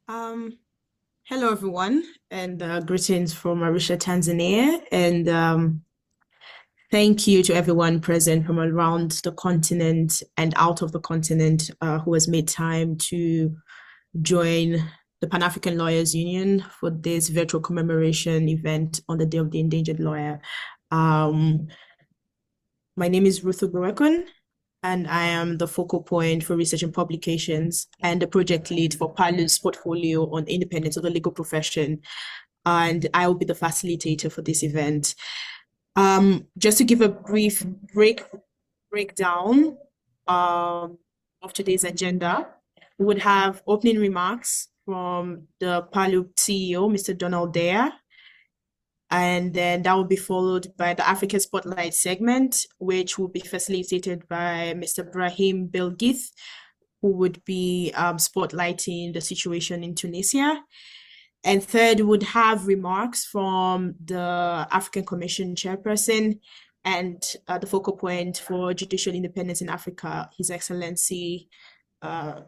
Um, Hello everyone, and greetings from Arusha, Tanzania, and thank you to everyone present from around the continent and out of the continent who has made time to join the Pan-African Lawyers Union for this virtual commemoration event on the Day of the Endangered Lawyer. Um, my name is Ruth Ogburekun, and I am the focal point for research and publications and the project lead for PALU's portfolio on independence of the legal profession. And I will be the facilitator for this event. Just to give a brief breakdown of today's agenda, we would have opening remarks from the PALU CEO, Mr. Donald Dare, and then that will be followed by the Africa Spotlight segment, which will be facilitated by Mr. Brahim Belgith, who would be spotlighting the situation in Tunisia. And third, we would have remarks from the African Commission chairperson and the focal point for judicial independence in Africa, His Excellency Remy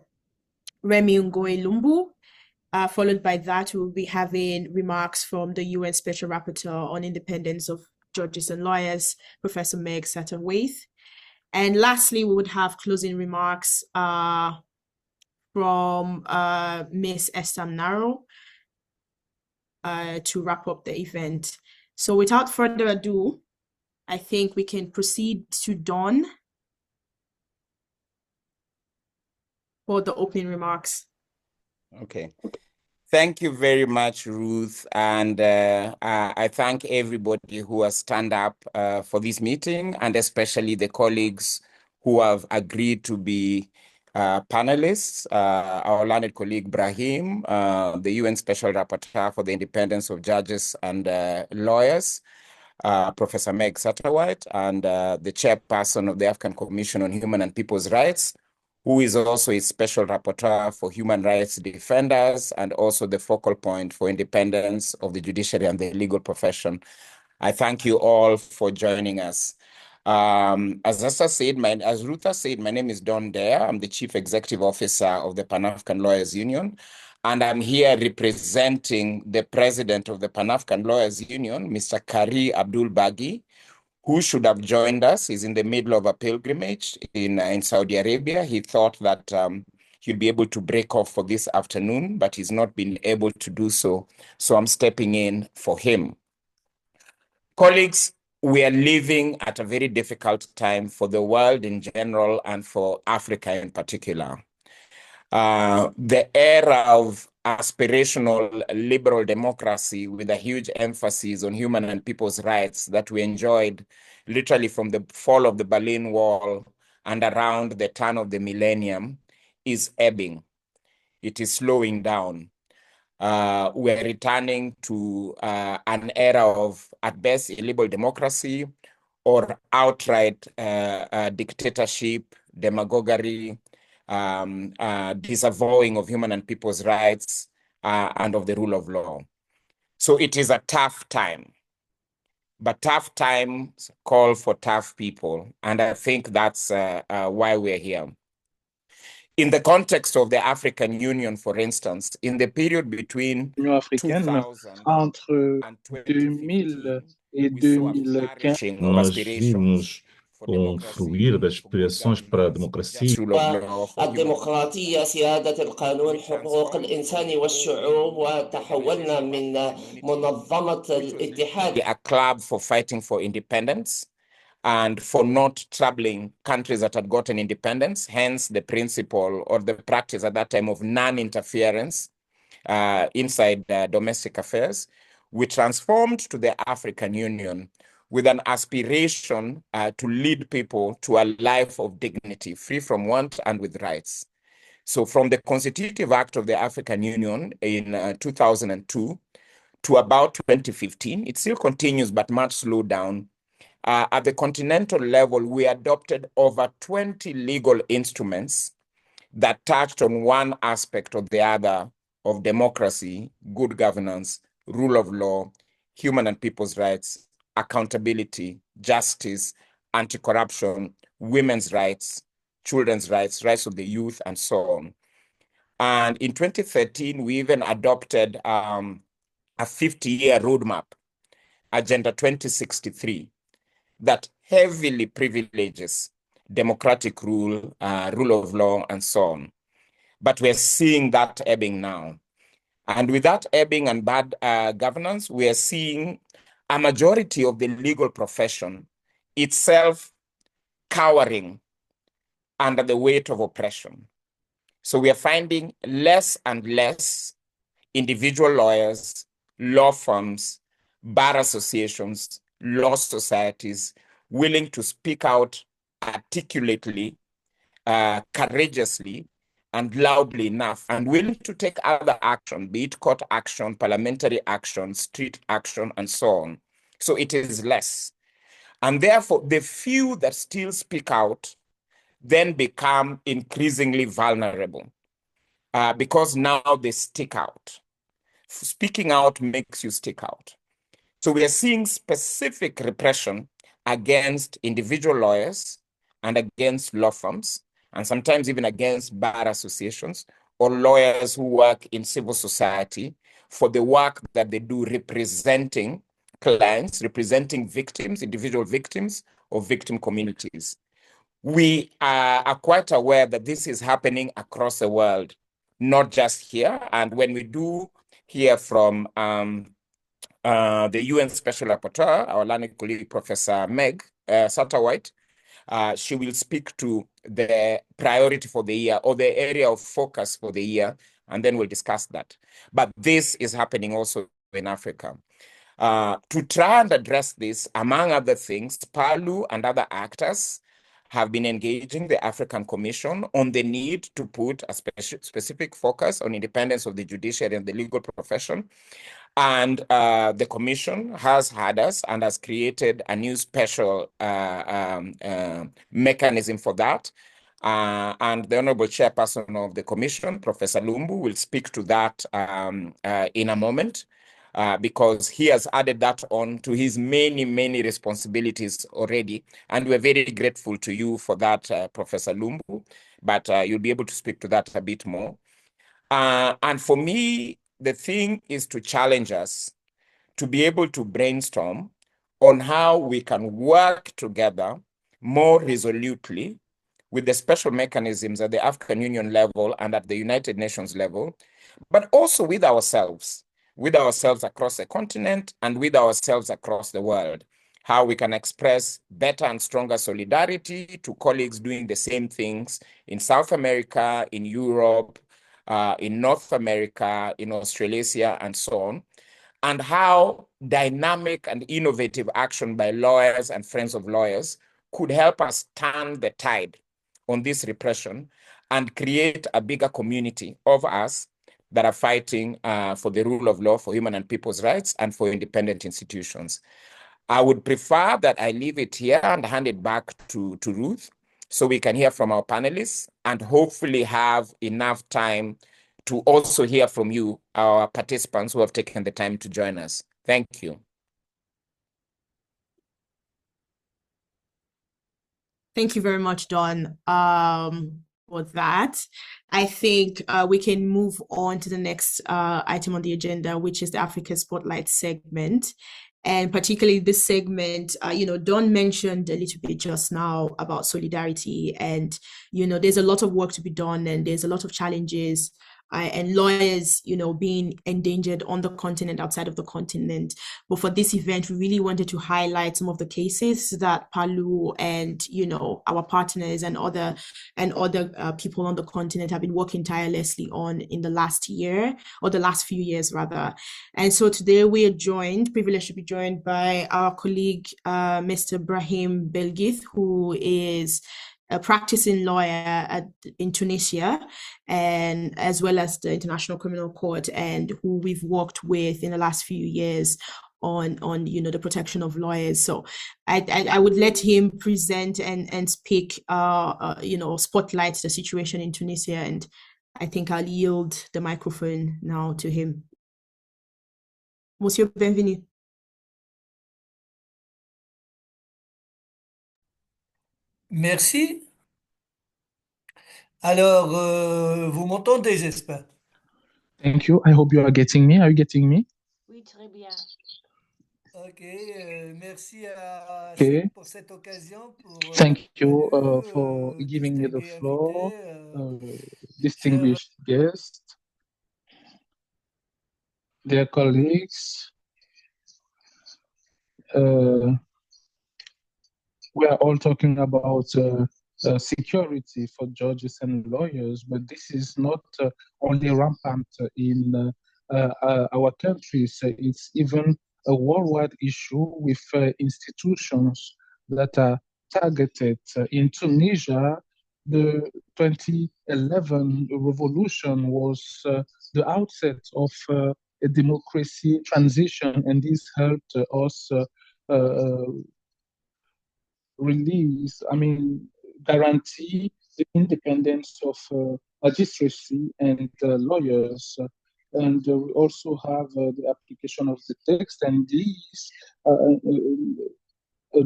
Ngoy Lumbu. Followed by that, we'll be having remarks from the UN Special Rapporteur on independence of judges and lawyers, Professor Meg Satterthwaite. And lastly, we would have closing remarks from Ms. Esther Naro to wrap up the event. So without further ado, I think we can proceed to Dawn for the opening remarks. Okay. Thank you very much, Ruth. And I thank everybody who has stand up for this meeting, and especially the colleagues who have agreed to be panelists. Our learned colleague, Brahim, the UN Special Rapporteur for the Independence of Judges and Lawyers, Professor Meg Satterthwaite, and the chairperson of the African Commission on Human and People's Rights, who is also a special rapporteur for human rights defenders and also the focal point for independence of the judiciary and the legal profession. I thank you all for joining us. As Ruth said, my name is Don Dare. I'm the Chief Executive Officer of the Pan-African Lawyers Union, and I'm here representing the President of the Pan-African Lawyers Union, Mr. Kari Abdul Bagi, who should have joined us. He's in the middle of a pilgrimage in Saudi Arabia. He thought that he'd be able to break off for this afternoon, but he's not been able to do so. So I'm stepping in for him. Colleagues, we are living at a very difficult time for the world in general and for Africa in particular. The era of aspirational liberal democracy with a huge emphasis on human and people's rights that we enjoyed literally from the fall of the Berlin Wall and around the turn of the millennium is ebbing. It is slowing down. We're returning to an era of, at best, illiberal democracy or outright dictatorship, demagoguery, disavowing of human and people's rights and of the rule of law. So it is a tough time, but tough times call for tough people. And I think that's why we're here. In the context of the African Union, for instance, in the period between l'Union africaine 2000 entre and 2000 et we saw a 2015. flourishing of Nós aspirations vimos fruir das aspirações para a democracia, الديمقراطية، سيادة القانون، حقوق الإنسان والشعوب، وتحولنا من منظمة الاتحاد a club for fighting for independence and for not troubling countries that had gotten independence, hence the principle or the practice at that time of non-interference inside domestic affairs. We transformed to the African Union with an aspiration to lead people to a life of dignity, free from want and with rights. So from the Constitutive Act of the African Union in 2002 to about 2015, it still continues, but much slowed down. At the continental level, we adopted over 20 legal instruments that touched on one aspect or the other of democracy, good governance, rule of law, human and people's rights, accountability, justice, anti-corruption, women's rights, children's rights, rights of the youth, and so on. And in 2013, we even adopted a 50-year roadmap, Agenda 2063, that heavily privileges democratic rule, rule of law, and so on. But we're seeing that ebbing now. And with that ebbing and bad governance, we are seeing a majority of the legal profession itself cowering under the weight of oppression. So we are finding less and less individual lawyers, law firms, bar associations, law societies willing to speak out articulately, courageously, and loudly enough, and willing to take other action, be it court action, parliamentary action, street action, and so on. So it is less. And therefore, the few that still speak out then become increasingly vulnerable because now they stick out. Speaking out makes you stick out. So we are seeing specific repression against individual lawyers and against law firms, and sometimes even against bar associations or lawyers who work in civil society for the work that they do representing clients, representing victims, individual victims or victim communities. We are quite aware that this is happening across the world, not just here. And when we do hear from the UN Special Rapporteur, our learned colleague, Professor Meg Satterwhite, she will speak to the priority for the year or the area of focus for the year, and then we'll discuss that. But this is happening also in Africa. To try and address this, among other things, PALU and other actors have been engaging the African Commission on the need to put a specific focus on independence of the judiciary and the legal profession. And the Commission has had us and has created a new special mechanism for that. And the Honorable Chairperson of the Commission, Professor Lumbu, will speak to that in a moment. Because he has added that on to his many, many responsibilities already. And we're very grateful to you for that, Professor Lumbu, but you'll be able to speak to that a bit more. And for me, the thing is to challenge us to be able to brainstorm on how we can work together more resolutely with the special mechanisms at the African Union level and at the United Nations level, but also with ourselves across the continent and with ourselves across the world, how we can express better and stronger solidarity to colleagues doing the same things in South America, in Europe, in North America, in Australasia, and so on, and how dynamic and innovative action by lawyers and friends of lawyers could help us turn the tide on this repression and create a bigger community of us that are fighting for the rule of law, for human and people's rights, and for independent institutions. I would prefer that I leave it here and hand it back to Ruth so we can hear from our panelists and hopefully have enough time to also hear from you, our participants who have taken the time to join us. Thank you. Thank you very much, Don, for that. I think we can move on to the next item on the agenda, which is the Africa Spotlight segment. And particularly this segment, Don mentioned a little bit just now about solidarity, and, there's a lot of work to be done and there's a lot of challenges and lawyers, being endangered on the continent, outside of the continent. But for this event, we really wanted to highlight some of the cases that PALU and, our partners and other people on the continent have been working tirelessly on in the last year, or the last few years rather. And so today we are privileged to be joined by our colleague, Mr. Brahim Belgith, who is a practicing lawyer in Tunisia, and as well as the International Criminal Court, and who we've worked with in the last few years on the protection of lawyers. So I would let him present and speak, spotlight the situation in Tunisia, and I think I'll yield the microphone now to him. Monsieur, bienvenue. Merci. Alors, vous m'entendez, j'espère. Thank you. I hope you are getting me. Are you getting me? Oui, très bien. Ok, merci Okay. pour cette occasion, pour Thank votre you venue, for giving me the distingué floor, invité, distinguished guests, dear colleagues. We are all talking about security for judges and lawyers, but this is not only rampant in our countries. It's even a worldwide issue with institutions that are targeted. In Tunisia, the 2011 revolution was the outset of a democracy transition, and this helped us guarantee the independence of magistracy and lawyers. And we also have the application of the text, and these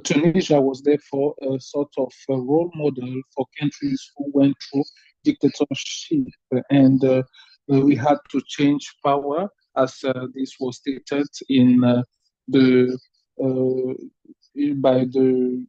Tunisia was therefore a sort of a role model for countries who went through dictatorship, and we had to change power, as this was stated in by the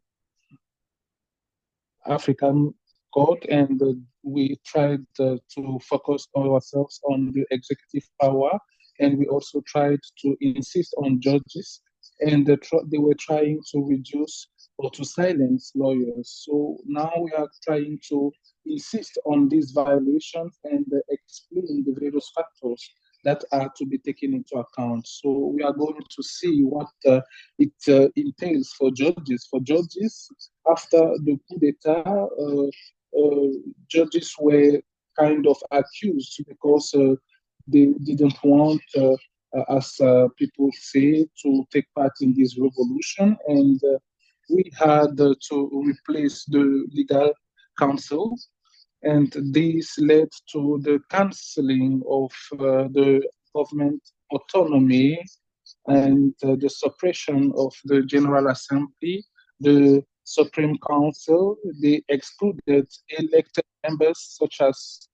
African court, and we tried to focus ourselves on the executive power, and we also tried to insist on judges, and they were trying to reduce or to silence lawyers. So now we are trying to insist on these violations and explain the various factors that are to be taken into account. So we are going to see what it entails for judges. For judges, after the coup d'etat, judges were kind of accused because they didn't want, as people say, to take part in this revolution, and we had to replace the legal council, and this led to the cancelling of the government autonomy and the suppression of the General Assembly, the Supreme Council. They excluded elected members such as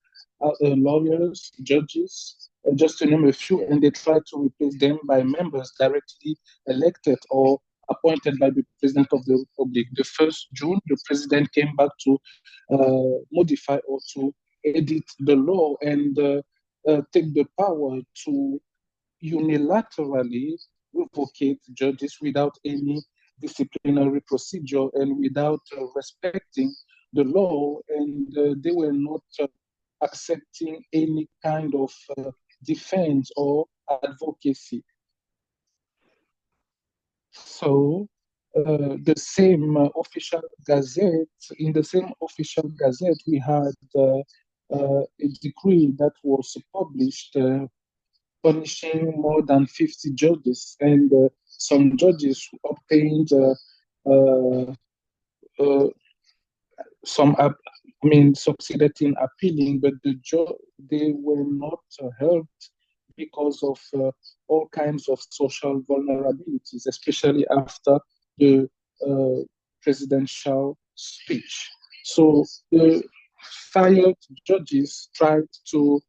lawyers, judges, just to name a few, and they tried to replace them by members directly elected or appointed by the President of the Republic. The 1st June, the President came back to modify or to edit the law and take the power to unilaterally revocate judges without any disciplinary procedure and without respecting the law, and they were not accepting any kind of defense or advocacy. So the same official gazette, in the same official gazette, we had a decree that was published punishing more than 50 judges, and some judges obtained succeeded in appealing, but they were not helped because of all kinds of social vulnerabilities, especially after the presidential speech. So the fired judges tried to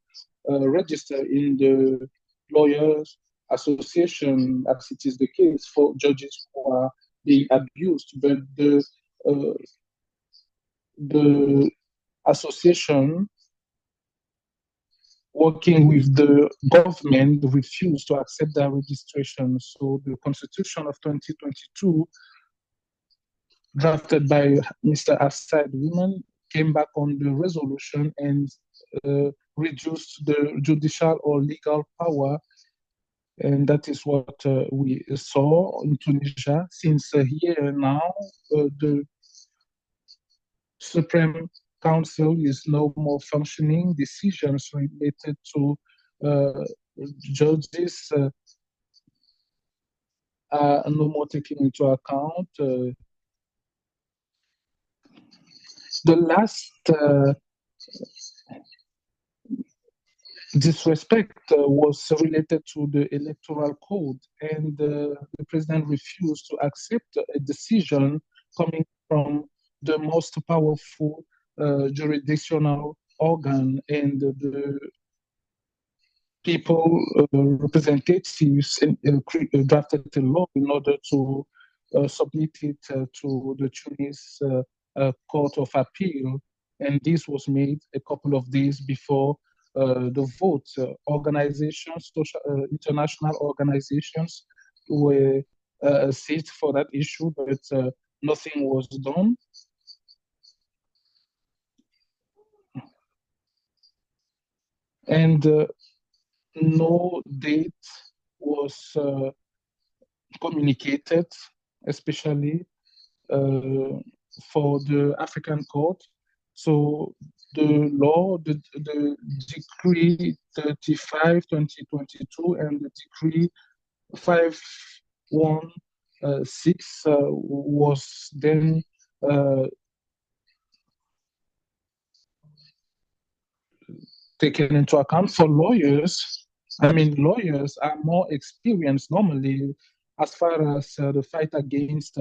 register in the Lawyers Association, as it is the case for judges who are being abused, but the association working with the government refused to accept their registration. So the Constitution of 2022, drafted by Mr. Assad Women, came back on the resolution and reduced the judicial or legal power. And that is what we saw in Tunisia. Since here now, the Supreme Council is no more functioning. Decisions related to judges are no more taken into account. The last disrespect was related to the electoral code, and the president refused to accept a decision coming from the most powerful jurisdictional organ and the people representatives drafted a law in order to submit it to the Tunis Court of Appeal, and this was made a couple of days before the vote. Organizations, international organizations were seized for that issue, but nothing was done. And no date was communicated, especially for the African court. So the law, the decree 35, 2022, and the decree 516 was then taken into account. For lawyers, I mean, lawyers are more experienced normally as far as the fight against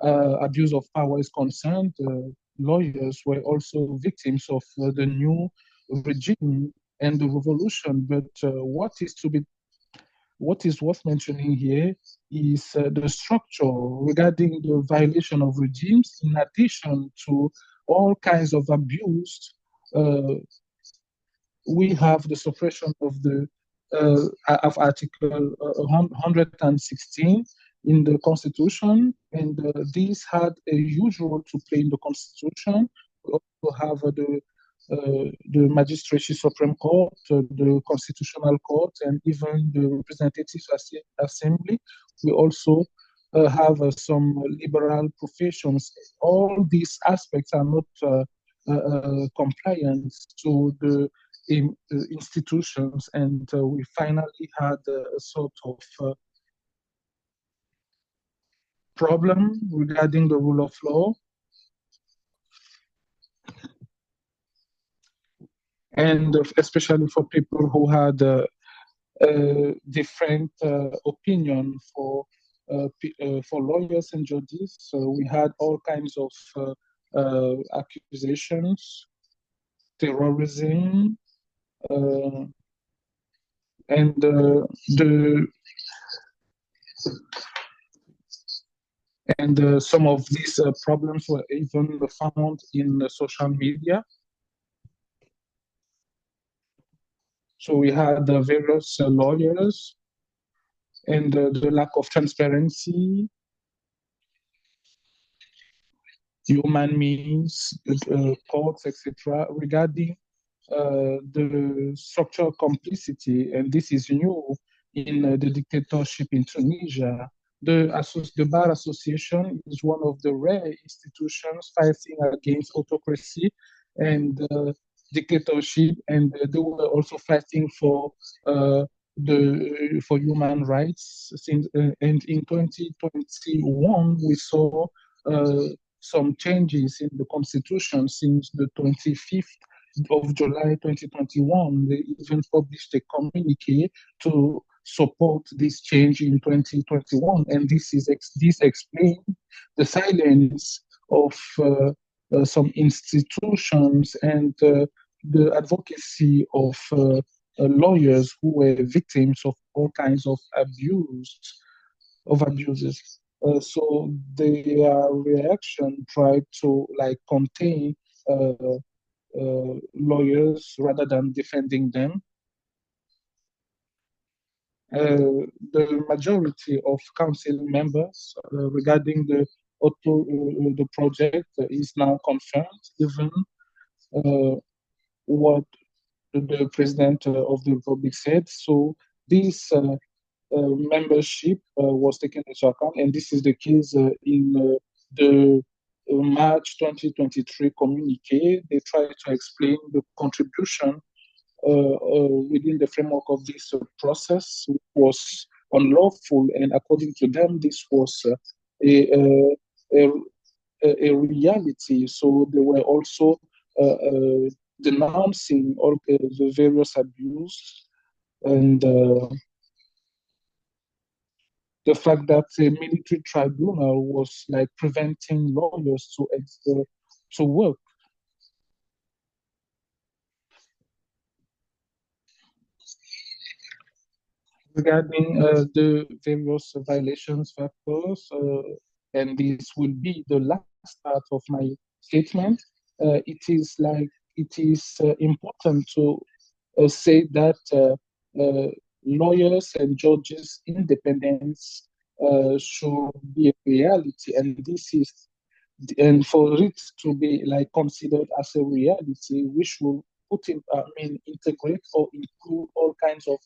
abuse of power is concerned. Lawyers were also victims of the new regime and the revolution. But what is worth mentioning here is the structure regarding the violation of regimes, in addition to all kinds of abuse. We have the suppression of the of Article 116 in the Constitution, and these had a huge role to play in the Constitution. We also have the Magistracy Supreme Court, the Constitutional Court, and even the Representative Assembly. We also have some liberal professions. All these aspects are not compliant to the institutions, and we finally had a sort of problem regarding the rule of law. And especially for people who had a different opinion for lawyers and judges. So we had all kinds of accusations, terrorism, and some of these problems were even found in social media. So we had various lawyers, and the lack of transparency, human means, courts, etc., regarding the structural complicity, and this is new in the dictatorship in Tunisia. The Bar Association is one of the rare institutions fighting against autocracy and dictatorship, and they were also fighting for human rights. And in 2021, we saw some changes in the constitution. Since the 25th of July 2021, they even published a communique to support this change in 2021, and this explains the silence of some institutions and the advocacy of lawyers who were victims of all kinds of abuses. So their reaction tried to contain lawyers rather than defending them. The majority of council members regarding the project is now confirmed, even what the President of the Republic said. So this membership was taken into account, and this is the case in the March 2023 communique. They try to explain the contribution within the framework of this process was unlawful, and according to them, this was a reality. So they were also denouncing all the various abuse, and the fact that a military tribunal was preventing lawyers to work. Regarding the various violations factors, and this will be the last part of my statement, it is important to say that lawyers and judges' independence should be a reality, and for it to be like considered as a reality, we should integrate or include all kinds of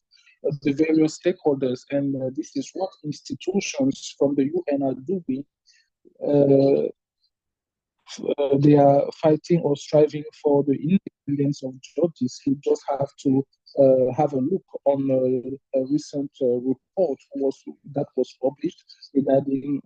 the various stakeholders, and this is what institutions from the UN are doing. Uh, they are fighting or striving for the independence of judges. You just have to have a look on a recent report that was published regarding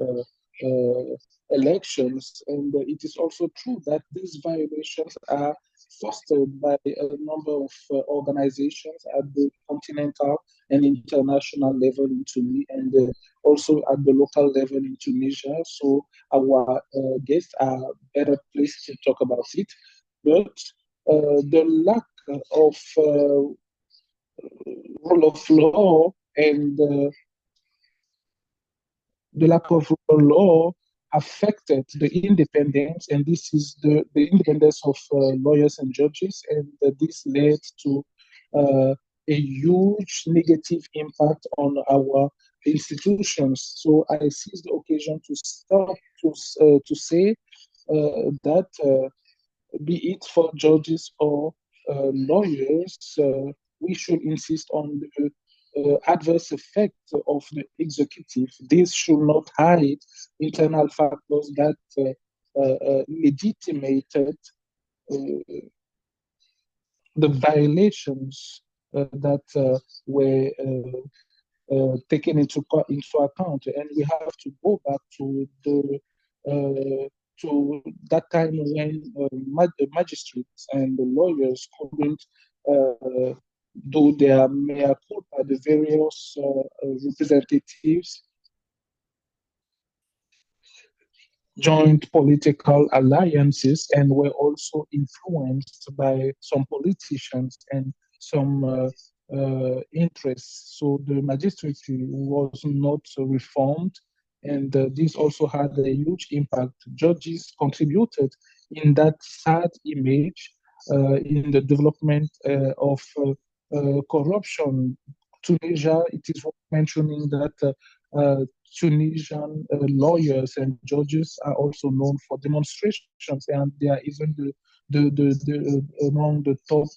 elections. And it is also true that these violations are fostered by a number of organizations at the continental and international level in Tunisia, and also at the local level in Tunisia. So our guests are better placed to talk about it. But the lack of rule of law and the lack of rule of law affected the independence, and this is the independence of lawyers and judges, and this led to a huge negative impact on our institutions. So I seize the occasion to start to say that be it for judges or lawyers, we should insist on the adverse effect of the executive. This should not hide internal factors that legitimated the violations that were taken into account, and we have to go back to that time when magistrates and the lawyers couldn't do their mea culpa, the various representatives joined political alliances and were also influenced by some politicians and some interests. So the magistracy was not reformed, and this also had a huge impact. Judges contributed in that sad image in the development of corruption. Tunisia, it is worth mentioning that Tunisian lawyers and judges are also known for demonstrations, and they are even among the top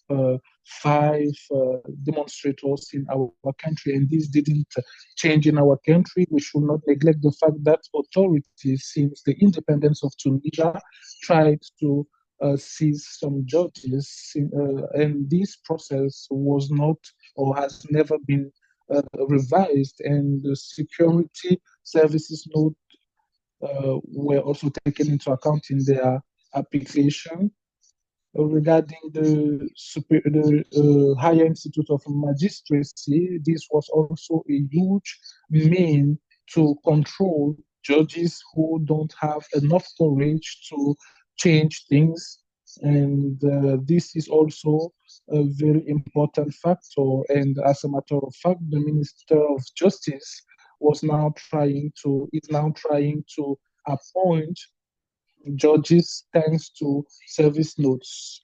five demonstrators in our country. And this didn't change in our country. We should not neglect the fact that authorities, since the independence of Tunisia, tried to seize some judges, and this process was not or has never been revised, and the security services note were also taken into account in their application. Regarding the Higher Institute of Magistracy, this was also a huge mean to control judges who don't have enough courage to change things. And this is also a very important factor. And as a matter of fact, the Minister of Justice is now trying to appoint judges thanks to service notes,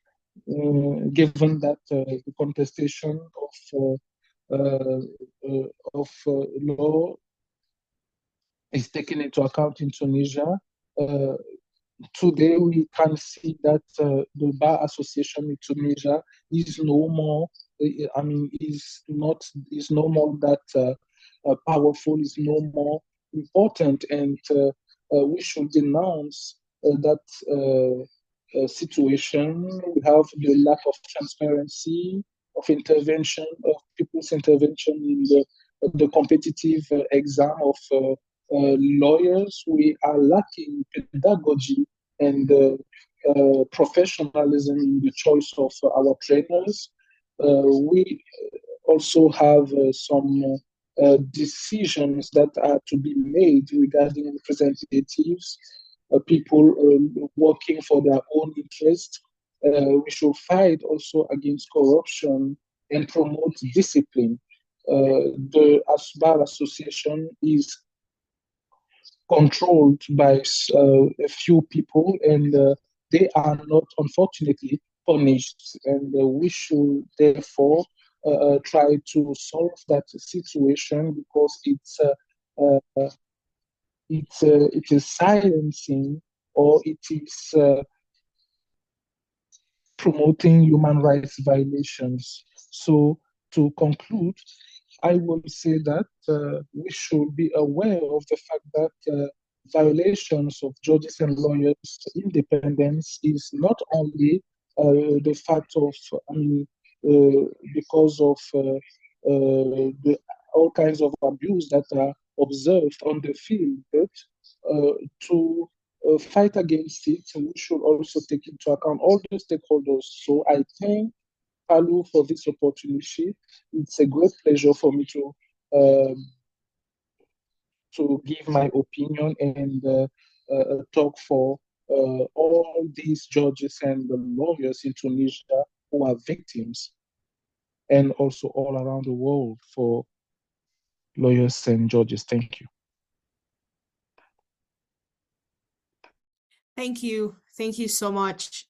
given that the contestation of law is taken into account in Tunisia. Today, we can see that the Bar Association in Tunisia is no more. Is no more that powerful. Is no more important, and we should denounce that situation. We have the lack of transparency, of intervention, of people's intervention in the competitive exam of lawyers. We are lacking pedagogy and professionalism in the choice of our trainers. We also have some decisions that are to be made regarding representatives, people working for their own interest. We should fight also against corruption and promote discipline. the Bar Association is controlled by a few people, and they are not, unfortunately, punished. And we should therefore try to solve that situation, because it is silencing, or it is promoting human rights violations. So, to conclude, I will say that we should be aware of the fact that violations of judges and lawyers' independence is not only the fact of, because of all kinds of abuse that are observed on the field, but to fight against it, we should also take into account all the stakeholders. So I thank Palu for this opportunity. It's a great pleasure for me to give my opinion and talk for all these judges and the lawyers in Tunisia who are victims, and also all around the world for lawyers and judges. Thank you. Thank you. Thank you so much,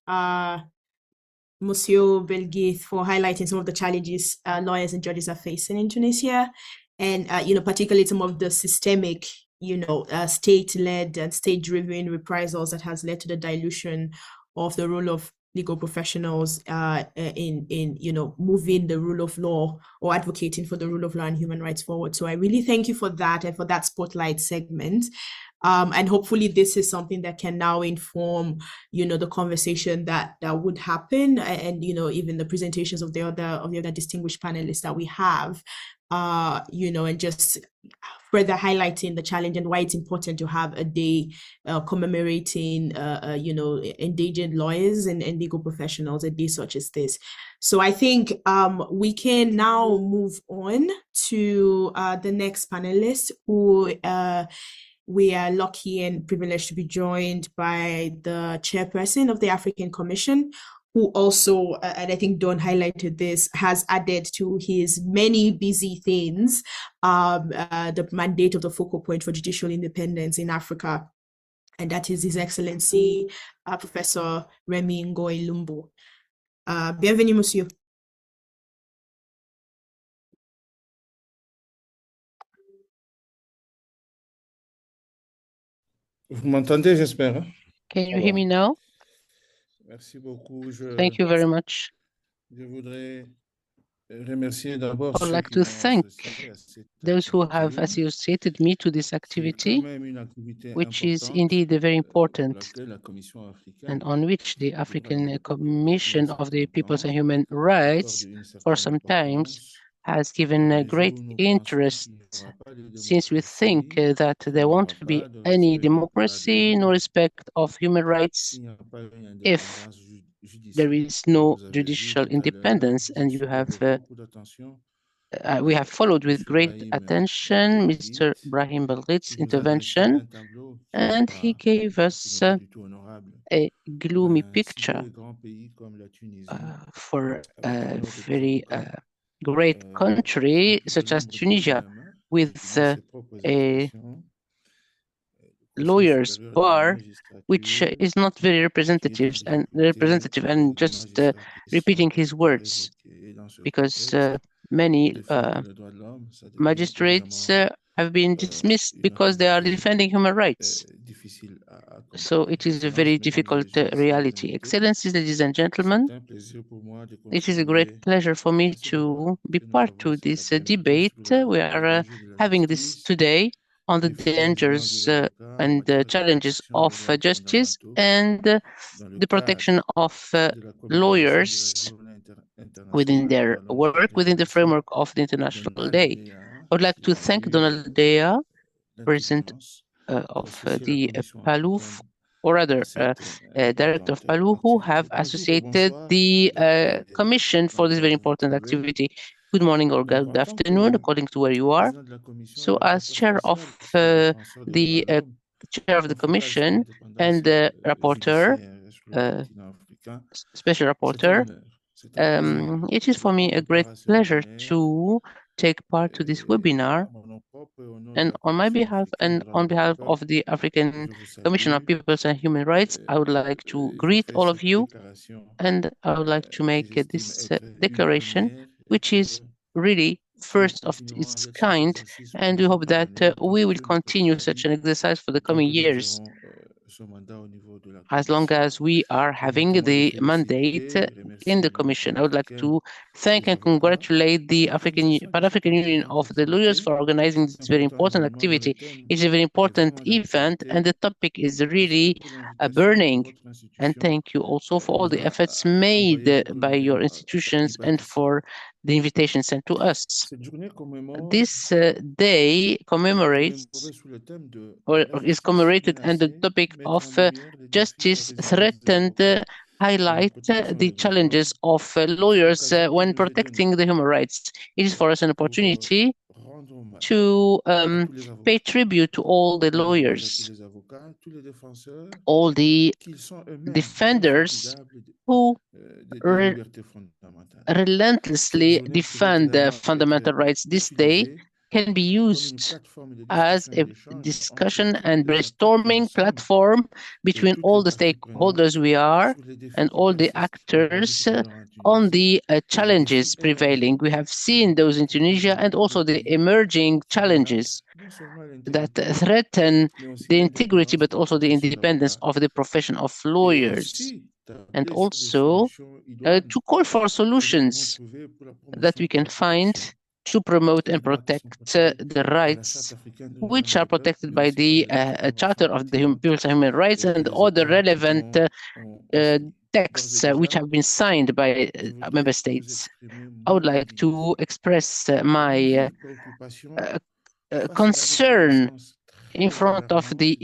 Monsieur Belghith, for highlighting some of the challenges lawyers and judges are facing in Tunisia, and particularly some of the systemic, state-led and state-driven reprisals that has led to the dilution of the role of legal professionals in moving the rule of law or advocating for the rule of law and human rights forward. So I really thank you for that and for that spotlight segment. And hopefully this is something that can now inform, the conversation that would happen, and even the presentations of the other distinguished panelists that we have, and just further highlighting the challenge and why it's important to have a day commemorating, endangered lawyers and legal professionals, a day such as this. So I think we can now move on to the next panelist, who we are lucky and privileged to be joined by the chairperson of the African Commission, who also, and I think Don highlighted this, has added to his many busy things, the mandate of the focal point for judicial independence in Africa. And that is His Excellency, Professor Remy Ngoy Lumbu. Bienvenue, monsieur. Vous m'entendez, j'espère. Can you hear me now? Merci beaucoup. Thank you very much. Je voudrais remercier d'abord I would like to thank those who have associated me to this activity, which is indeed very important, and on which the African Commission of the Peoples and Human Rights for some times has given a great interest, since we think that there won't be any democracy, no respect of human rights, if there is no judicial independence. And you have we have followed with great attention Mr. Brahim Belghith's intervention, and he gave us a gloomy picture for a very great country such as Tunisia, with a lawyers bar which is not very representative, and just repeating his words, because many magistrates have been dismissed because they are defending human rights. So it is a very difficult reality. Excellencies, ladies and gentlemen, it is a great pleasure for me to be part of this debate. We are having this today on the dangers and the challenges of justice and the protection of lawyers within their work, within the framework of the International Day. I would like to thank Donald Dea, President of the PALU, or rather Director of PALU, who have associated the Commission for this very important activity. Good morning or good afternoon, according to where you are. So as chair of the chair of the Commission and the rapporteur, special rapporteur, it is for me a great pleasure to take part to this webinar. And on my behalf and on behalf of the African Commission on Peoples and Human Rights, I would like to greet all of you, and I would like to make this declaration, which is really first of its kind, and we hope that we will continue such an exercise for the coming years, as long as we are having the mandate in the Commission. I would like to thank and congratulate the Pan-African Union of the Lawyers for organizing this very important activity. It's a very important event, and the topic is really burning. And thank you also for all the efforts made by your institutions and for the invitation sent to us. This day commemorates or is commemorated under the topic of justice threatened, highlight the challenges of lawyers when protecting the human rights. It is for us an opportunity to pay tribute to all the lawyers, all the defenders who relentlessly defend fundamental rights. This day can be used as a discussion and brainstorming platform between all the stakeholders we are and all the actors on the challenges prevailing. We have seen those in Tunisia and also the emerging challenges that threaten the integrity but also the independence of the profession of lawyers, and also to call for solutions that we can find to promote and protect the rights which are protected by the Charter of the People's and Human Rights and other relevant texts which have been signed by member states. I would like to express my concern in front of the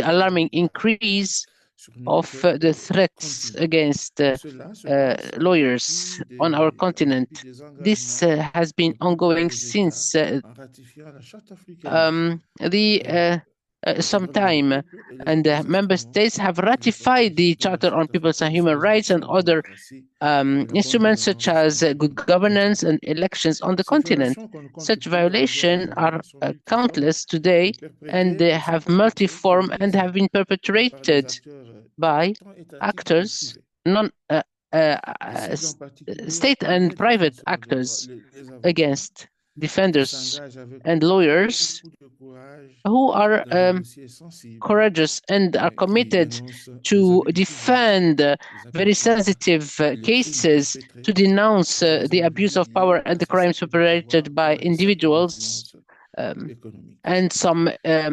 alarming increase of the threats against lawyers on our continent. This has been ongoing since some time, and member states have ratified the Charter on People's and Human Rights and other instruments such as good governance and elections on the continent. Such violations are countless today, and they have multiform and have been perpetrated by actors, state and private actors, against defenders and lawyers who are courageous and are committed to defend very sensitive cases, to denounce the abuse of power and the crimes perpetrated by individuals and some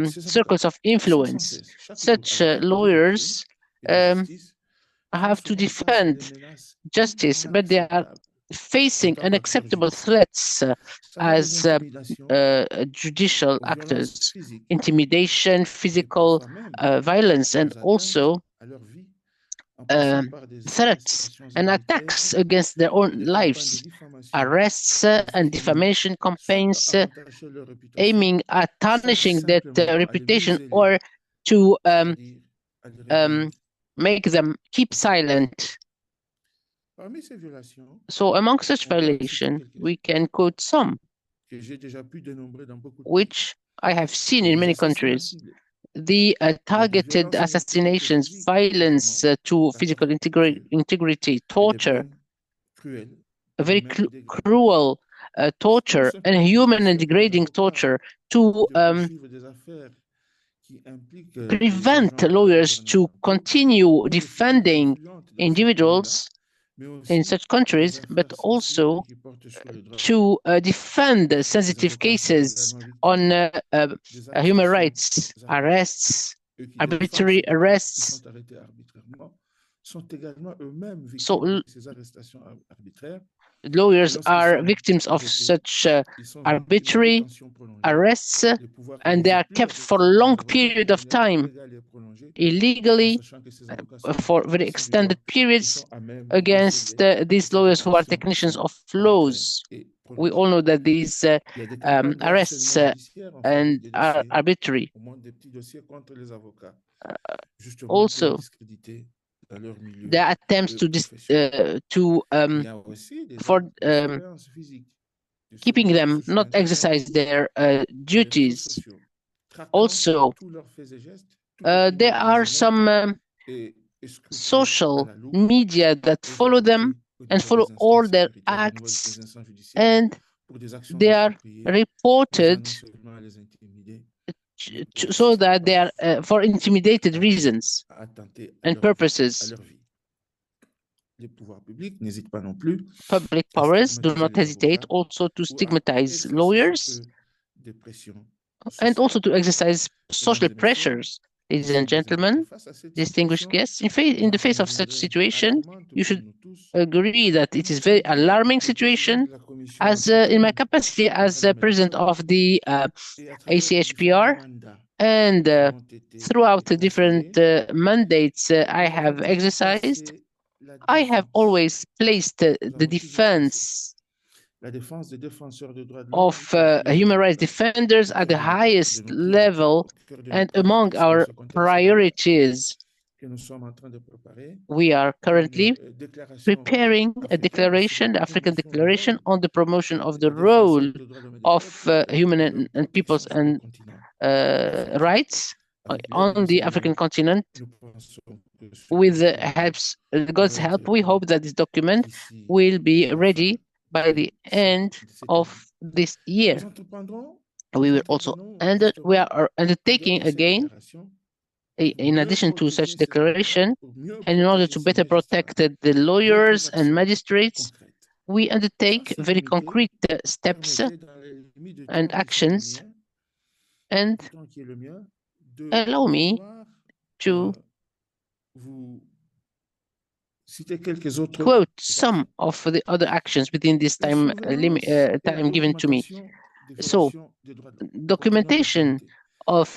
circles of influence. Such lawyers have to defend justice, but they are facing unacceptable threats as judicial actors, intimidation, physical violence, and also threats and attacks against their own lives, arrests and defamation campaigns aiming at tarnishing that reputation or to make them keep silent. So among such violations, we can quote some, which I have seen in many countries. The targeted assassinations, violence to physical integrity, torture, a very cruel torture, and human and degrading torture to prevent lawyers to continue defending individuals in such countries, but also to defend sensitive cases on human rights, arrests, arbitrary arrests. So lawyers are victims of such arbitrary arrests, and they are kept for a long period of time, illegally, for very extended periods, against these lawyers who are technicians of laws. We all know that these arrests and are arbitrary. Also, the attempts keeping them not exercise their duties. Also, there are some social media that follow them and follow all their acts, and they are reported so that they are for intimidated reasons and purposes. Public powers do not hesitate also to stigmatize lawyers and also to exercise social pressures. Ladies and gentlemen, distinguished guests, in the face of such situation, you should agree that it is a very alarming situation. As in my capacity as president of the ACHPR, and throughout the different mandates I have exercised, I have always placed the defense of human rights defenders at the highest level and among our priorities. We are currently preparing a declaration, the African Declaration on the promotion of the role of human and peoples and rights on the African continent. With God's help, we hope that this document will be ready by the end of this year. We will also we are undertaking again, in addition to such declaration, and in order to better protect the lawyers and magistrates, we undertake very concrete steps and actions. And allow me to quote some of the other actions within this time given to me. So, documentation of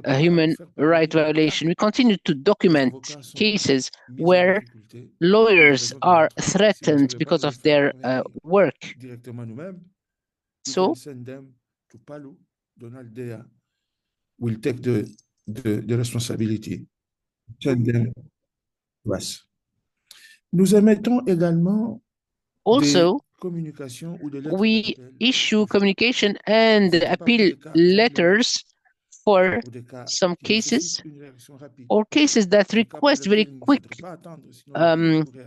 human rights violation. We continue to document cases where lawyers are threatened because of their work. So, will take the responsibility. Tell them us. Nous émettons également also, we issue communication and appeal letters for some cases or cases that request very quick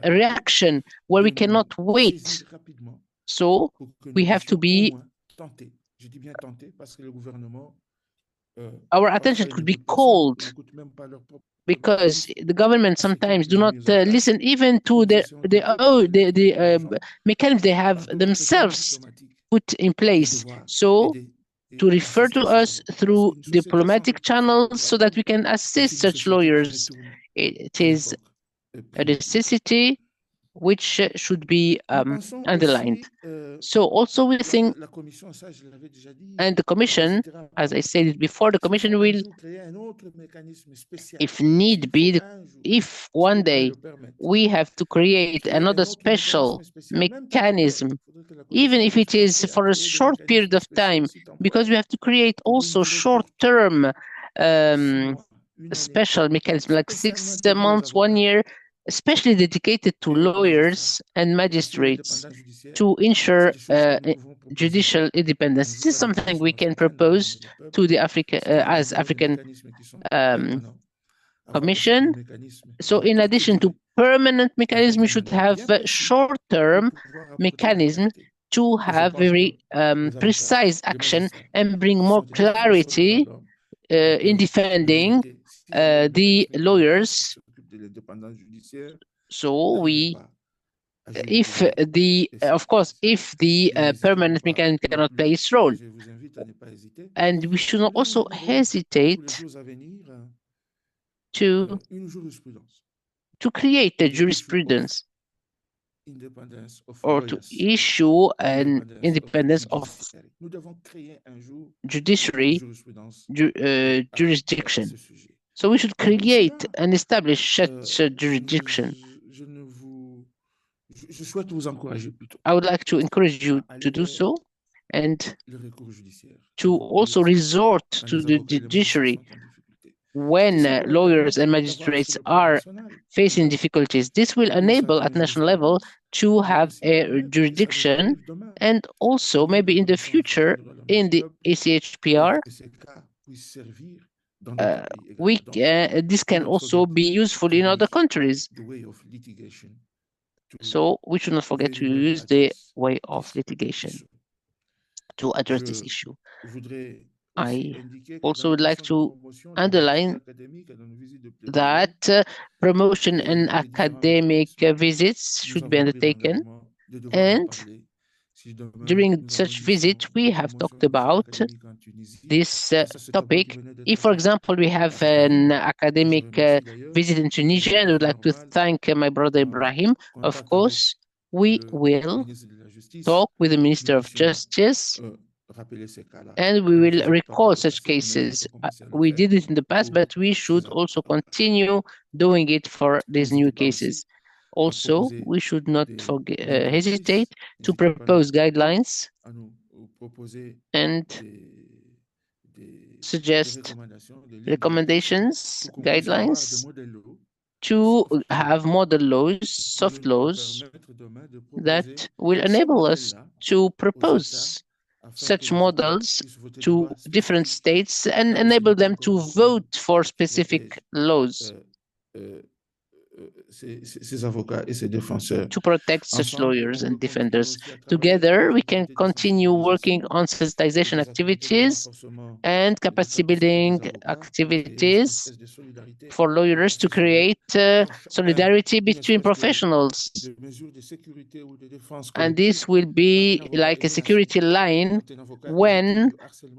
reaction where we cannot wait. So we have to be, our attention could be called, because the government sometimes do not listen even to the mechanisms they have themselves put in place. So to refer to us through diplomatic channels so that we can assist such lawyers. It is a necessity which should be underlined. So also we think, and the Commission, as I said before, the Commission will, if need be, if one day we have to create another special mechanism, even if it is for a short period of time, because we have to create also short-term special mechanism, like 6 months, 1 year, especially dedicated to lawyers and magistrates to ensure judicial independence. This is something we can propose to the African Commission. So in addition to permanent mechanism, we should have a short-term mechanism to have very precise action and bring more clarity in defending the lawyers. So we, if the, of course, if the permanent mechanism cannot play its role, and we should not also hesitate to create a jurisprudence or to issue an independence of judiciary jurisdiction. So we should create and establish such a jurisdiction. I would like to encourage you to do so and to also resort to the judiciary, when lawyers and magistrates are facing difficulties. This will enable at national level to have a jurisdiction, and also maybe in the future in the ACHPR, this can also be useful in other countries. So we should not forget to use the way of litigation to address this issue. I also would like to underline that promotion and academic visits should be undertaken, and during such visit we have talked about this topic. If, for example, we have an academic visit in Tunisia, and I would like to thank my brother Ibrahim, of course, we will talk with the Minister of Justice and we will recall such cases. We did it in the past, but we should also continue doing it for these new cases. Also, we should not hesitate to propose guidelines and suggest recommendations, guidelines, to have model laws, soft laws, that will enable us to propose such models to different states and enable them to vote for specific laws to protect such lawyers and defenders. Together, we can continue working on sensitization activities and capacity building activities for lawyers to create solidarity between professionals. And this will be like a security line when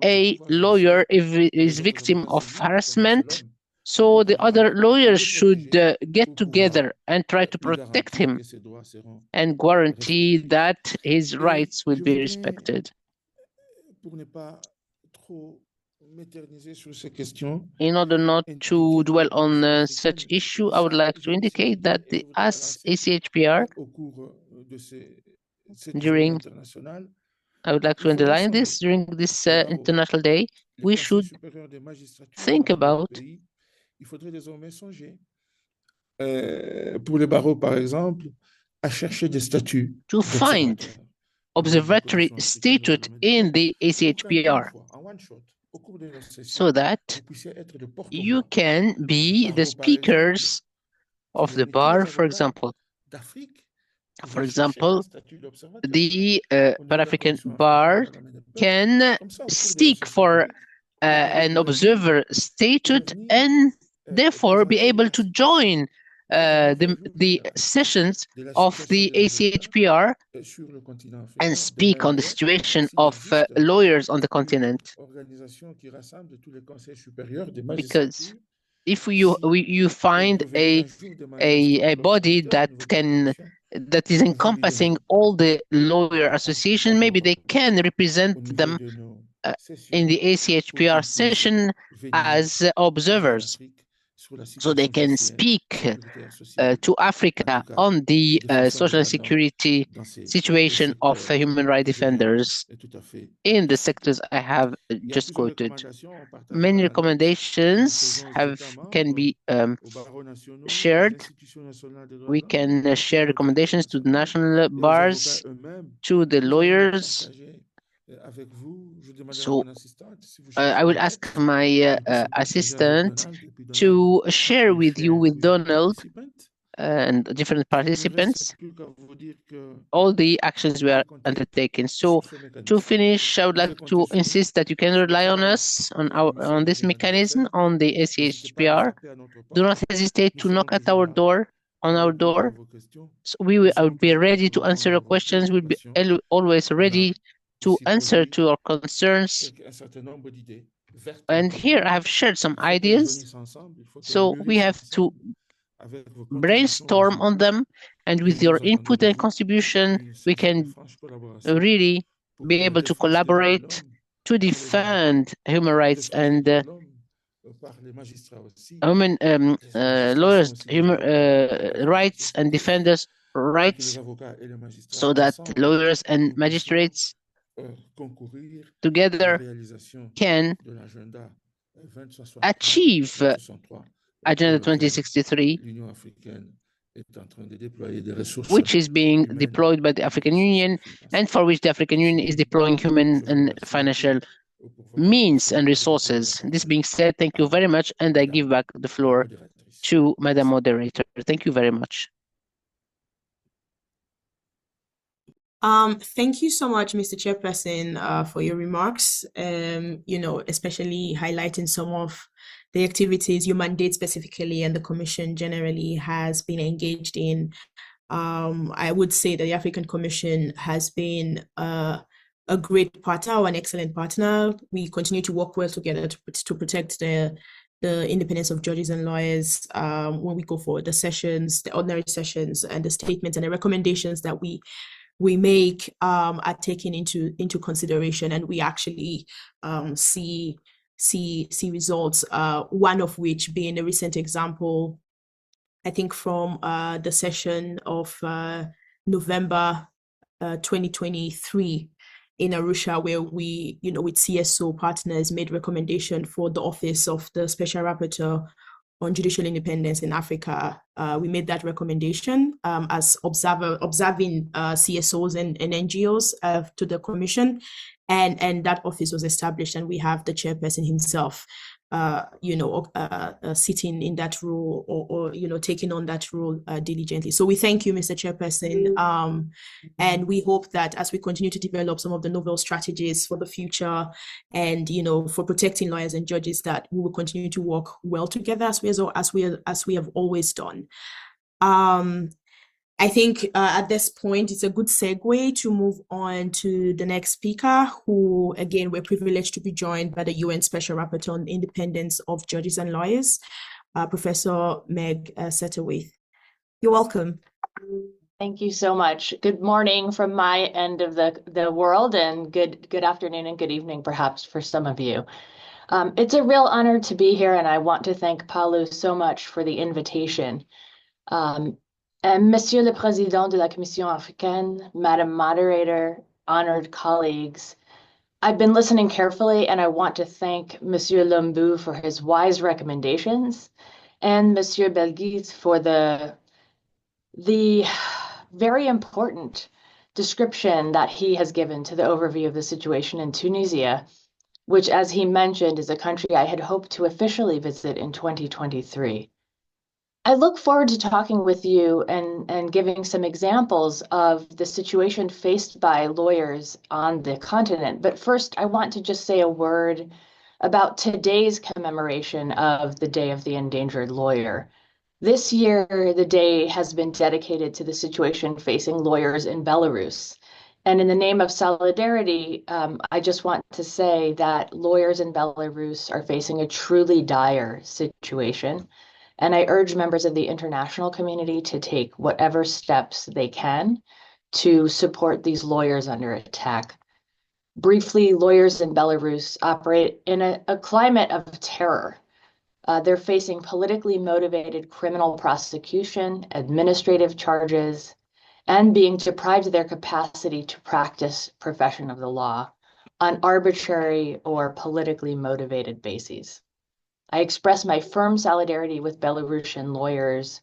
a lawyer is victim of harassment. So the other lawyers should get together and try to protect him and guarantee that his rights will be respected. In order not to dwell on such issue, I would like to indicate that as ACHPR, I would like to underline this, during this International Day, we should think about to find observatory statute in the ACHPR so that you can be the speakers of the bar, for example. For example, the Pan-African bar can seek for an observer statute and therefore be able to join the sessions of the ACHPR and speak on the situation of lawyers on the continent. Because if you find a body that is encompassing all the lawyer association, maybe they can represent them in the ACHPR session as observers, so they can speak to Africa on the social and security situation of human rights defenders in the sectors I have just quoted. Many recommendations can be shared. We can share recommendations to the national bars, to the lawyers. So I would ask my assistant to share with you, with Donald and different participants, all the actions we are undertaking. So to finish, I would like to insist that you can rely on us, on this mechanism, on the ACHPR. Do not hesitate to knock at our door, on our door. So I will be ready to answer your questions. We'll be always ready to answer to your concerns. And here I have shared some ideas, so we have to brainstorm on them, and with your input and contribution, we can really be able to collaborate to defend human rights and lawyers' human rights and defenders' rights, so that lawyers and magistrates together can achieve Agenda 2063, which is being deployed by the African Union and for which the African Union is deploying human and financial means and resources. This being said, thank you very much, and I give back the floor to Madam Moderator. Thank you very much. Thank you so much, Mr. Chairperson, for your remarks, especially highlighting some of the activities your mandate specifically and the Commission generally has been engaged in. I would say that the African Commission has been a great partner or an excellent partner. We continue to work well together to protect the independence of judges and lawyers when we go for the sessions, the ordinary sessions, and the statements and the recommendations that we make are taken into consideration, and we actually see results. One of which being a recent example, I think from the session of November 2023 in Arusha, where we, with CSO partners, made recommendation for the Office of the Special Rapporteur on Judicial Independence in Africa. We made that recommendation as observing CSOs and NGOs to the Commission, and that office was established, and we have the chairperson himself, sitting in that role or taking on that role diligently. So we thank you, Mr. Chairperson, and we hope that as we continue to develop some of the novel strategies for the future and for protecting lawyers and judges, that we will continue to work well together as we have always done. I think at this point, it's a good segue to move on to the next speaker, who, again, we're privileged to be joined by the UN Special Rapporteur on Independence of Judges and Lawyers, Professor Meg Satterthwaite. You're welcome. Thank you so much. Good morning from my end of the world, and good afternoon and good evening, perhaps, for some of you. It's a real honor to be here, and I want to thank Paulu so much for the invitation. Monsieur le Président de la Commission Africaine, Madam Moderator, honored colleagues, I've been listening carefully, and I want to thank Monsieur Lumbou for his wise recommendations, and Monsieur Belghis for the very important description that he has given to the overview of the situation in Tunisia, which, as he mentioned, is a country I had hoped to officially visit in 2023. I look forward to talking with you and giving some examples of the situation faced by lawyers on the continent. But first, I want to just say a word about today's commemoration of the Day of the Endangered Lawyer. This year, the day has been dedicated to the situation facing lawyers in Belarus. And in the name of solidarity, I just want to say that lawyers in Belarus are facing a truly dire situation. And I urge members of the international community to take whatever steps they can to support these lawyers under attack. Briefly, lawyers in Belarus operate in a climate of terror. They're facing politically motivated criminal prosecution, administrative charges, and being deprived of their capacity to practice profession of the law on arbitrary or politically motivated bases. I express my firm solidarity with Belarusian lawyers,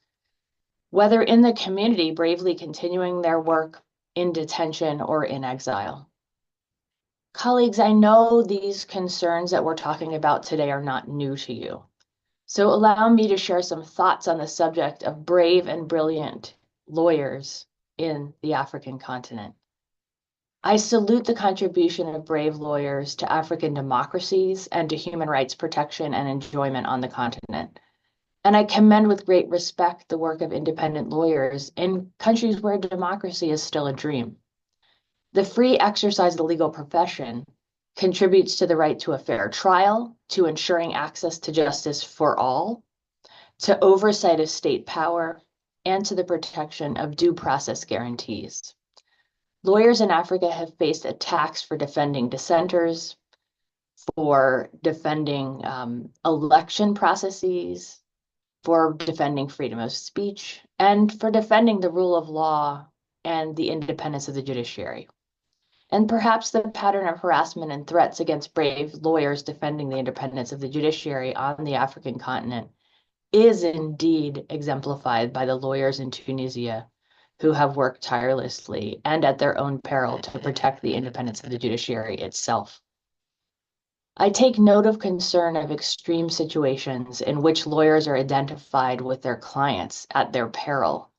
whether in the community bravely continuing their work, in detention, or in exile. Colleagues, I know these concerns that we're talking about today are not new to you. So allow me to share some thoughts on the subject of brave and brilliant lawyers in the African continent. I salute the contribution of brave lawyers to African democracies and to human rights protection and enjoyment on the continent. And I commend with great respect the work of independent lawyers in countries where democracy is still a dream. The free exercise of the legal profession contributes to the right to a fair trial, to ensuring access to justice for all, to oversight of state power, and to the protection of due process guarantees. Lawyers in Africa have faced attacks for defending dissenters, for defending election processes, for defending freedom of speech, and for defending the rule of law and the independence of the judiciary. And perhaps the pattern of harassment and threats against brave lawyers defending the independence of the judiciary on the African continent is indeed exemplified by the lawyers in Tunisia who have worked tirelessly and at their own peril to protect the independence of the judiciary itself. I take note of concern of extreme situations in which lawyers are identified with their clients at their peril.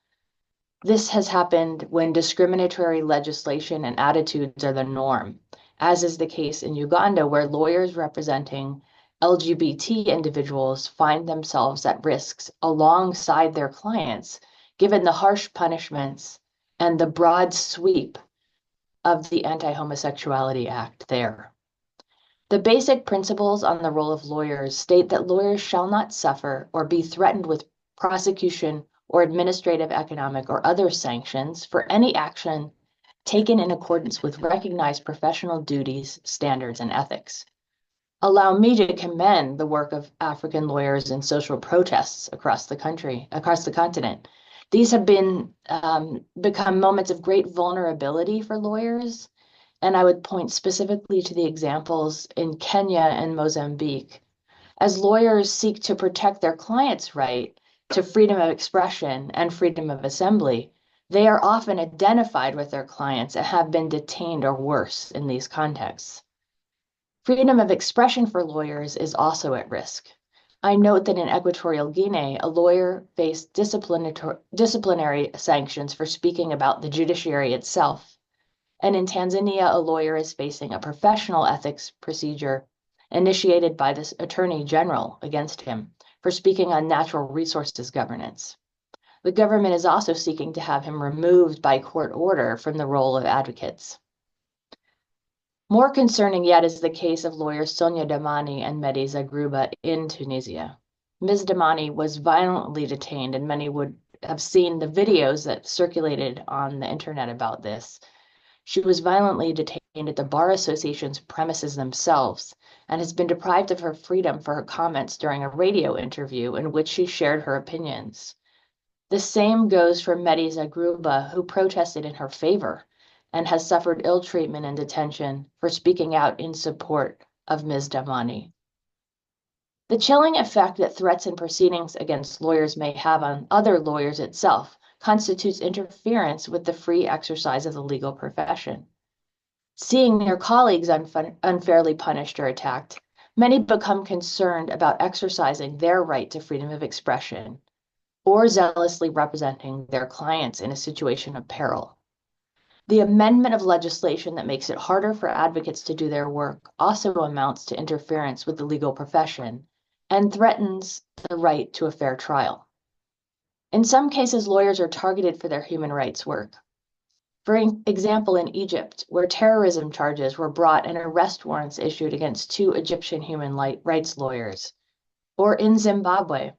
This has happened when discriminatory legislation and attitudes are the norm, as is the case in Uganda, where lawyers representing LGBT individuals find themselves at risks alongside their clients, given the harsh punishments and the broad sweep of the Anti-Homosexuality Act there. The basic principles on the role of lawyers state that lawyers shall not suffer or be threatened with prosecution or administrative, economic, or other sanctions for any action taken in accordance with recognized professional duties, standards, and ethics. Allow me to commend the work of African lawyers in social protests across the continent. These have become moments of great vulnerability for lawyers, and I would point specifically to the examples in Kenya and Mozambique. As lawyers seek to protect their clients' right to freedom of expression and freedom of assembly, they are often identified with their clients and have been detained or worse in these contexts. Freedom of expression for lawyers is also at risk. I note that in Equatorial Guinea, a lawyer faced disciplinary sanctions for speaking about the judiciary itself. And in Tanzania, a lawyer is facing a professional ethics procedure initiated by the Attorney General against him for speaking on natural resources governance. The government is also seeking to have him removed by court order from the role of advocates. More concerning yet is the case of lawyers Sonia Damani and Mehdi Zagrouba in Tunisia. Ms. Damani was violently detained, and many would have seen the videos that circulated on the internet about this. She was violently detained at the Bar Association's premises themselves and has been deprived of her freedom for her comments during a radio interview in which she shared her opinions. The same goes for Mehdi Zagrouba, who protested in her favor and has suffered ill treatment and detention for speaking out in support of Ms. Damani. The chilling effect that threats and proceedings against lawyers may have on other lawyers itself constitutes interference with the free exercise of the legal profession. Seeing their colleagues unfairly punished or attacked, many become concerned about exercising their right to freedom of expression or zealously representing their clients in a situation of peril. The amendment of legislation that makes it harder for advocates to do their work also amounts to interference with the legal profession and threatens the right to a fair trial. In some cases, lawyers are targeted for their human rights work. For example, in Egypt, where terrorism charges were brought and arrest warrants issued against 2 Egyptian human rights lawyers, or in Zimbabwe,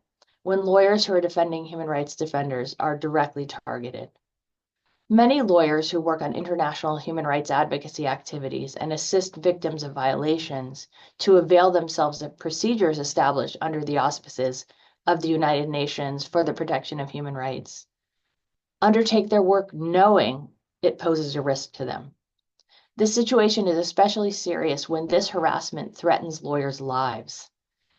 when lawyers who are defending human rights defenders are directly targeted. Many lawyers who work on international human rights advocacy activities and assist victims of violations to avail themselves of procedures established under the auspices of the United Nations for the protection of human rights undertake their work knowing it poses a risk to them. This situation is especially serious when this harassment threatens lawyers' lives.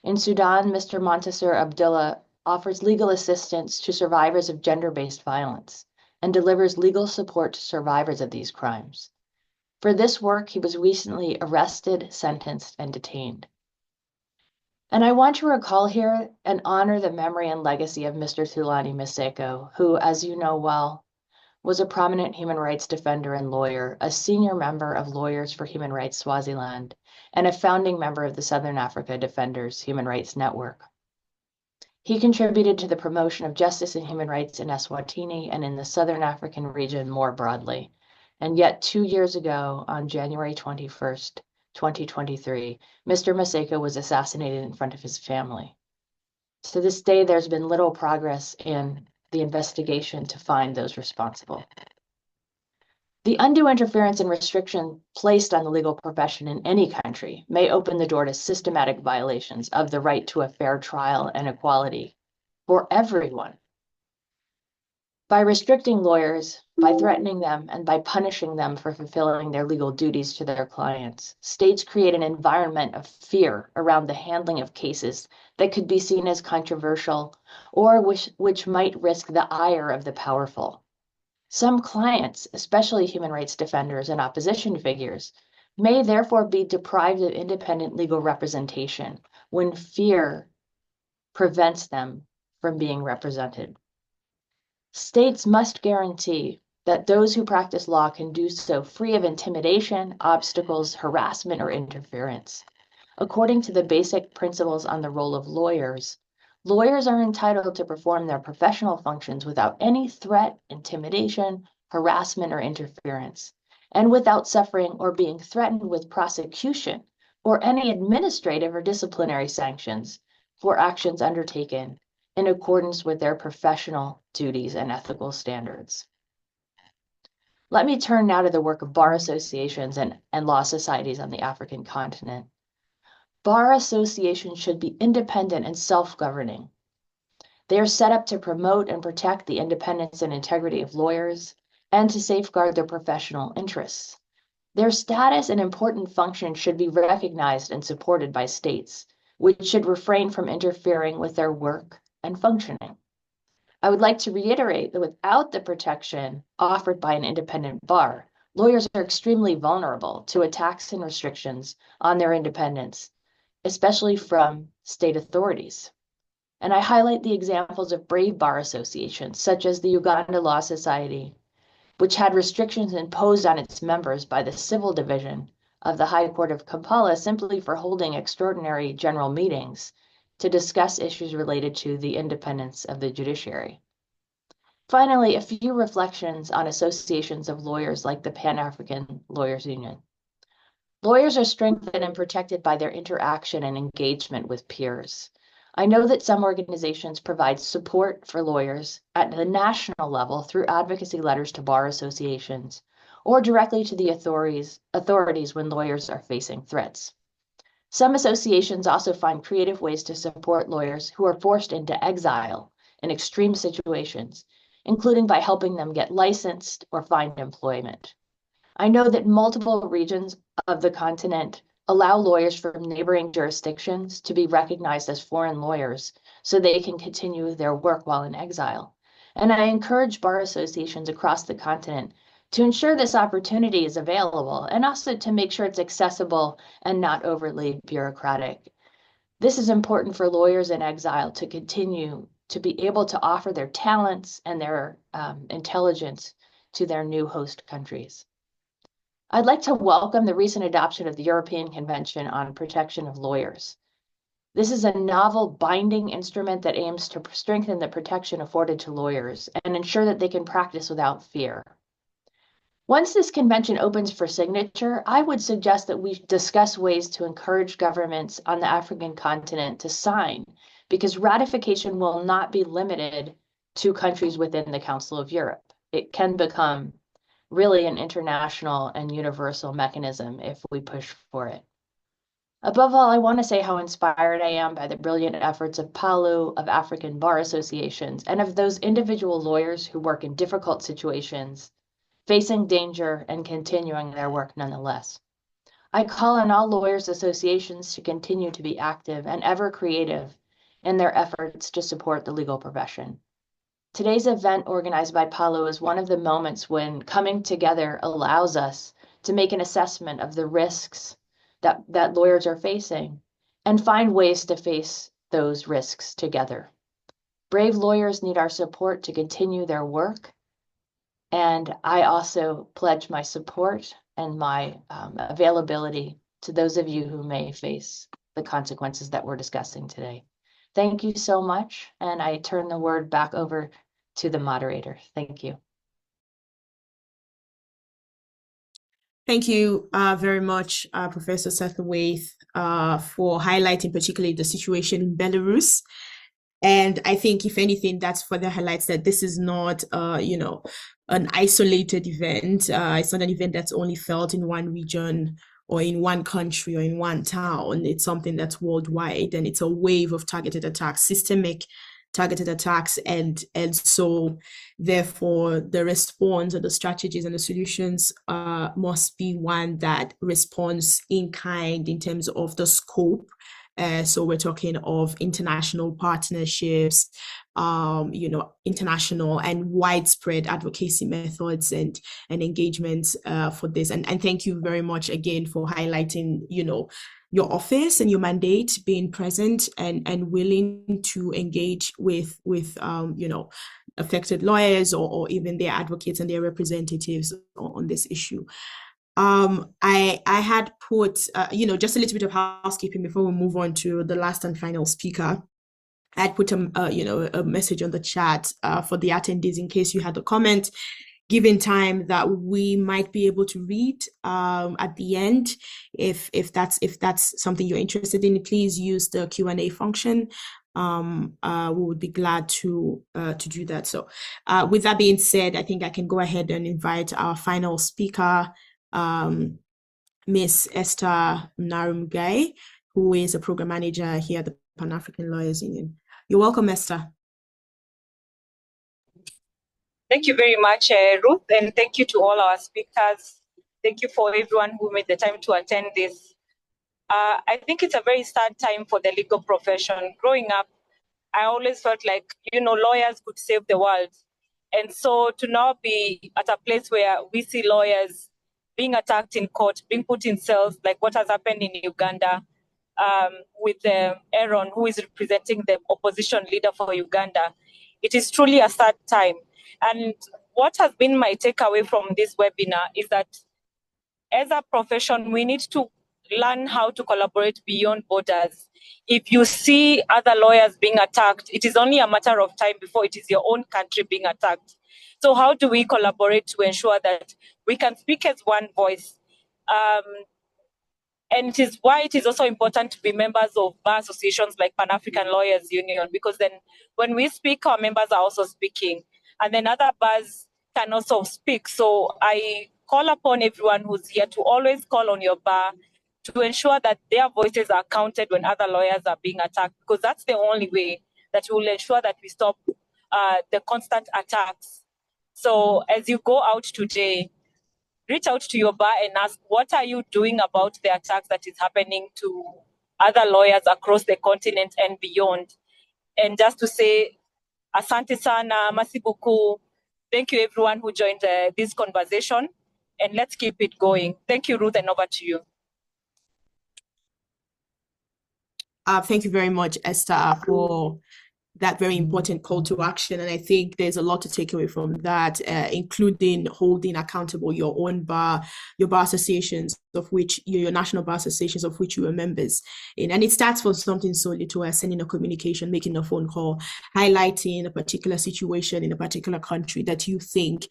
In Sudan, Mr. Montasser Abdullah offers legal assistance to survivors of gender-based violence and delivers legal support to survivors of these crimes. For this work, he was recently arrested, sentenced, and detained. And I want to recall here and honor the memory and legacy of Mr. Thulani Maseko, who, as you know well, was a prominent human rights defender and lawyer, a senior member of Lawyers for Human Rights Swaziland, and a founding member of the Southern Africa Defenders Human Rights Network. He contributed to the promotion of justice and human rights in Eswatini and in the Southern African region more broadly. And yet 2 years ago, on January 21st, 2023, Mr. Maseko was assassinated in front of his family. To this day, there's been little progress in the investigation to find those responsible. The undue interference and restriction placed on the legal profession in any country may open the door to systematic violations of the right to a fair trial and equality for everyone. By restricting lawyers, by threatening them, and by punishing them for fulfilling their legal duties to their clients, states create an environment of fear around the handling of cases that could be seen as controversial or which might risk the ire of the powerful. Some clients, especially human rights defenders and opposition figures, may therefore be deprived of independent legal representation when fear prevents them from being represented. States must guarantee that those who practice law can do so free of intimidation, obstacles, harassment, or interference. According to the basic principles on the role of lawyers, lawyers are entitled to perform their professional functions without any threat, intimidation, harassment, or interference, and without suffering or being threatened with prosecution or any administrative or disciplinary sanctions for actions undertaken in accordance with their professional duties and ethical standards. Let me turn now to the work of bar associations and law societies on the African continent. Bar associations should be independent and self-governing. They are set up to promote and protect the independence and integrity of lawyers and to safeguard their professional interests. Their status and important function should be recognized and supported by states, which should refrain from interfering with their work and functioning. I would like to reiterate that without the protection offered by an independent bar, lawyers are extremely vulnerable to attacks and restrictions on their independence, especially from state authorities. And I highlight the examples of brave bar associations, such as the Uganda Law Society, which had restrictions imposed on its members by the Civil Division of the High Court of Kampala simply for holding extraordinary general meetings to discuss issues related to the independence of the judiciary. Finally, a few reflections on associations of lawyers like the Pan-African Lawyers Union. Lawyers are strengthened and protected by their interaction and engagement with peers. I know that some organizations provide support for lawyers at the national level through advocacy letters to bar associations or directly to the authorities when lawyers are facing threats. Some associations also find creative ways to support lawyers who are forced into exile in extreme situations, including by helping them get licensed or find employment. I know that multiple regions of the continent allow lawyers from neighboring jurisdictions to be recognized as foreign lawyers so they can continue their work while in exile. And I encourage bar associations across the continent to ensure this opportunity is available and also to make sure it's accessible and not overly bureaucratic. This is important for lawyers in exile to continue to be able to offer their talents and their intelligence to their new host countries. I'd like to welcome the recent adoption of the European Convention on Protection of Lawyers. This is a novel binding instrument that aims to strengthen the protection afforded to lawyers and ensure that they can practice without fear. Once this convention opens for signature, I would suggest that we discuss ways to encourage governments on the African continent to sign, because ratification will not be limited to countries within the Council of Europe. It can become really an international and universal mechanism if we push for it. Above all, I want to say how inspired I am by the brilliant efforts of PALU, of African bar associations, and of those individual lawyers who work in difficult situations, facing danger and continuing their work nonetheless. I call on all lawyers' associations to continue to be active and ever creative in their efforts to support the legal profession. Today's event organized by PALU is one of the moments when coming together allows us to make an assessment of the risks that lawyers are facing and find ways to face those risks together. Brave lawyers need our support to continue their work, and I also pledge my support and my availability to those of you who may face the consequences that we're discussing today. Thank you so much, and I turn the word back over to the moderator. Thank you. Thank you very much, Professor Satterthwaite, for highlighting particularly the situation in Belarus. And I think, if anything, that's further highlights that this is not, an isolated event. It's not an event that's only felt in one region or in one country or in one town. It's something that's worldwide, and it's a wave of targeted attacks, systemic targeted attacks, and so therefore the response or the strategies and the solutions must be one that responds in kind in terms of the scope. So we're talking of international partnerships, international and widespread advocacy methods and engagements for this. And thank you very much again for highlighting, your office and your mandate, being present and willing to engage with affected lawyers or even their advocates and their representatives on this issue. I had put, just a little bit of housekeeping before we move on to the last and final speaker. I had put a message on the chat for the attendees in case you had a comment, given time, that we might be able to read at the end. If that's something you're interested in, please use the Q&A function. We would be glad to do that. So with that being said, I think I can go ahead and invite our final speaker, Ms. Esther Mnarumgai, who is a program manager here at the Pan-African Lawyers Union. You're welcome, Esther. Thank you very much, Ruth, and thank you to all our speakers. Thank you for everyone who made the time to attend this. I think it's a very sad time for the legal profession. Growing up, I always felt like, lawyers could save the world. And so to now be at a place where we see lawyers being attacked in court, being put in cells, like what has happened in Uganda with Aaron, who is representing the opposition leader for Uganda, it is truly a sad time. And what has been my takeaway from this webinar is that as a profession, we need to learn how to collaborate beyond borders. If you see other lawyers being attacked, it is only a matter of time before it is your own country being attacked. So how do we collaborate to ensure that we can speak as one voice? And it is why it is also important to be members of bar associations like Pan-African Lawyers Union, because then when we speak, our members are also speaking, and then other bars can also speak. So I call upon everyone who's here to always call on your bar to ensure that their voices are counted when other lawyers are being attacked, because that's the only way that will ensure that we stop the constant attacks. So as you go out today, reach out to your bar and ask, what are you doing about the attacks that is happening to other lawyers across the continent and beyond? And just to say, asante sana, merci beaucoup. Thank you everyone who joined this conversation, and let's keep it going. Thank you, Ruth, and over to you. Thank you very much, Esther, for that very important call to action. And I think there's a lot to take away from that, including holding accountable your own bar, your bar associations, of which your national bar associations, of which you are members in. And it starts from something so little as sending a communication, making a phone call, highlighting a particular situation in a particular country that you think,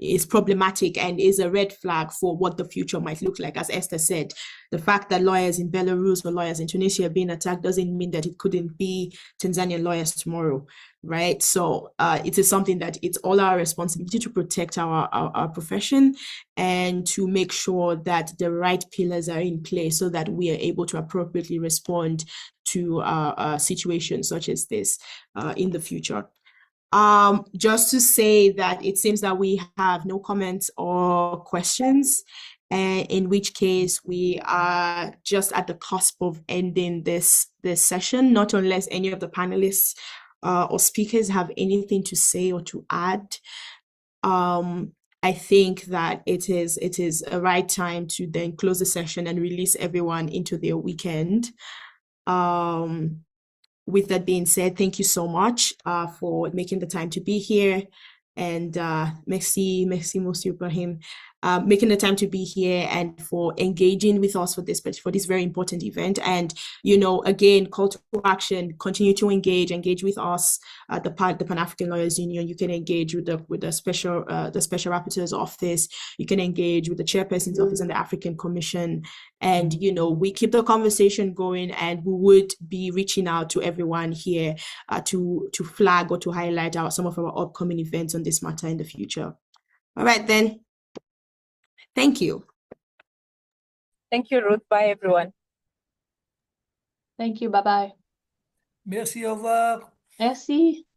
is problematic and is a red flag for what the future might look like. As Esther said, the fact that lawyers in Belarus or lawyers in Tunisia are being attacked doesn't mean that it couldn't be Tanzanian lawyers tomorrow, right? So it is something that it's all our responsibility to protect our profession and to make sure that the right pillars are in place so that we are able to appropriately respond to situations such as this in the future. Just to say that it seems that we have no comments or questions, in which case we are just at the cusp of ending this session, not unless any of the panelists or speakers have anything to say or to add. I think that it is a right time to then close the session and release everyone into their weekend. With that being said, thank you so much for making the time to be here. And merci, Monsieur Ibrahim, making the time to be here and for engaging with us for this very important event. And, again, call to action, continue to engage with us at the Pan-African Lawyers Union. You can engage with the special rapporteur's office. You can engage with the chairperson's office and the African Commission. And, we keep the conversation going, and we would be reaching out to everyone here to flag or to highlight some of our upcoming events on this matter in the future. All right, then. Thank you. Thank you, Ruth. Bye, everyone. Thank you. Bye-bye. Merci, au revoir. Merci.